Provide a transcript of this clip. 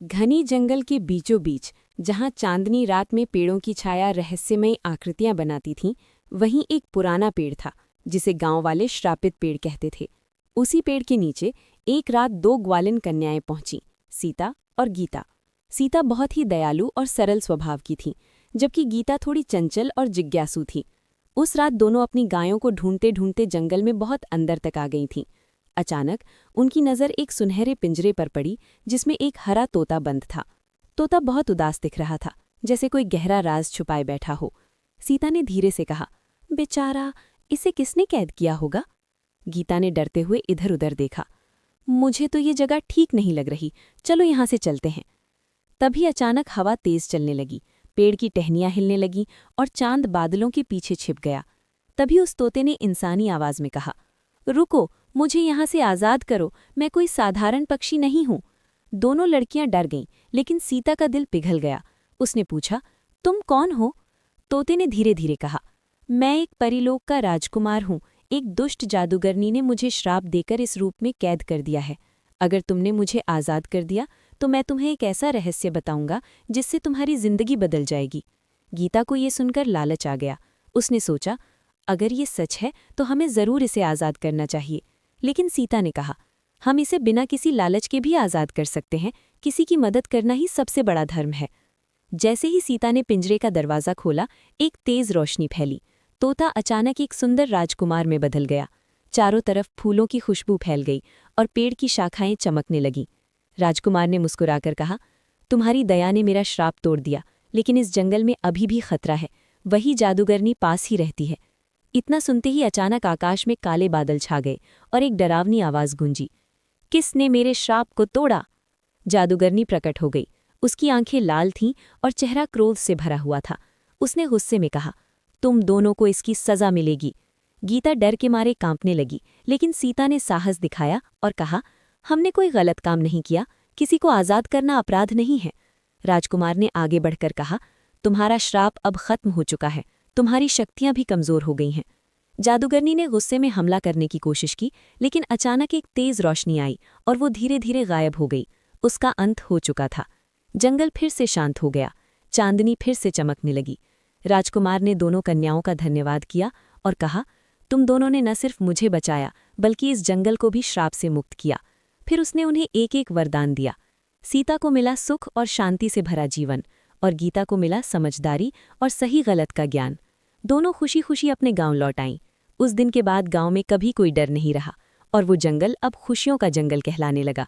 घनी जंगल के बीचों बीच, जहां चांदनी रात में पेड़ों की छाया रहस्यमयी आकृतियां बनाती थीं, वहीं एक पुराना पेड़ था जिसे गांव वाले श्रापित पेड़ कहते थे। उसी पेड़ के नीचे एक रात दो ग्वालिन कन्याएं पहुंची, सीता और गीता। सीता बहुत ही दयालु और सरल स्वभाव की थी, जबकि गीता थोड़ी चंचल और जिज्ञासु थी। उस रात दोनों अपनी गायों को ढूंढते ढूंढते जंगल में बहुत अंदर तक आ गई थीं। अचानक उनकी नज़र एक सुनहरे पिंजरे पर पड़ी, जिसमें एक हरा तोता बंद था। तोता बहुत उदास दिख रहा था, जैसे कोई गहरा राज छुपाए बैठा हो। सीता ने धीरे से कहा, बेचारा, इसे किसने कैद किया होगा? गीता ने डरते हुए इधर उधर देखा। मुझे तो ये जगह ठीक नहीं लग रही, चलो यहाँ से चलते हैं। तभी अचानक हवा तेज चलने लगी, पेड़ की टहनियां हिलने लगीं और चांद बादलों के पीछे छिप गया। तभी उस तोते ने इंसानी आवाज में कहा, रुको, मुझे यहाँ से आज़ाद करो, मैं कोई साधारण पक्षी नहीं हूँ। दोनों लड़कियां डर गईं, लेकिन सीता का दिल पिघल गया। उसने पूछा, तुम कौन हो? तोते ने धीरे धीरे कहा, मैं एक परीलोक का राजकुमार हूँ। एक दुष्ट जादूगरनी ने मुझे श्राप देकर इस रूप में कैद कर दिया है। अगर तुमने मुझे आज़ाद कर दिया तो मैं तुम्हें एक ऐसा रहस्य बताऊंगा जिससे तुम्हारी जिंदगी बदल जाएगी। गीता को ये सुनकर लालच आ गया। उसने सोचा, अगर ये सच है तो हमें ज़रूर इसे आज़ाद करना चाहिए। लेकिन सीता ने कहा, हम इसे बिना किसी लालच के भी आज़ाद कर सकते हैं। किसी की मदद करना ही सबसे बड़ा धर्म है। जैसे ही सीता ने पिंजरे का दरवाज़ा खोला, एक तेज़ रोशनी फैली। तोता अचानक एक सुंदर राजकुमार में बदल गया। चारों तरफ फूलों की खुशबू फैल गई और पेड़ की शाखाएं चमकने लगीं। राजकुमार ने मुस्कुराकर कहा, तुम्हारी दया ने मेरा श्राप तोड़ दिया, लेकिन इस जंगल में अभी भी खतरा है। वही जादूगरनी पास ही रहती है। इतना सुनते ही अचानक आकाश में काले बादल छा गए और एक डरावनी आवाज़ गूंजी, किसने मेरे श्राप को तोड़ा? जादूगरनी प्रकट हो गई। उसकी आंखें लाल थीं और चेहरा क्रोध से भरा हुआ था। उसने गुस्से में कहा, तुम दोनों को इसकी सज़ा मिलेगी। गीता डर के मारे कांपने लगी, लेकिन सीता ने साहस दिखाया और कहा, हमने कोई गलत काम नहीं किया, किसी को आज़ाद करना अपराध नहीं है। राजकुमार ने आगे बढ़कर कहा, तुम्हारा श्राप अब खत्म हो चुका है, तुम्हारी शक्तियां भी कमज़ोर हो गई हैं। जादूगरनी ने गुस्से में हमला करने की कोशिश की, लेकिन अचानक एक तेज़ रोशनी आई और वो धीरे धीरे गायब हो गई। उसका अंत हो चुका था। जंगल फिर से शांत हो गया। चांदनी फिर से चमकने लगी। राजकुमार ने दोनों कन्याओं का धन्यवाद किया और कहा, तुम दोनों ने न सिर्फ मुझे बचाया, बल्कि इस जंगल को भी श्राप से मुक्त किया। फिर उसने उन्हें एक एक वरदान दिया। सीता को मिला सुख और शांति से भरा जीवन, और गीता को मिला समझदारी और सही गलत का ज्ञान। दोनों खुशी खुशी अपने गांव लौट आईं। उस दिन के बाद गांव में कभी कोई डर नहीं रहा और वो जंगल अब खुशियों का जंगल कहलाने लगा।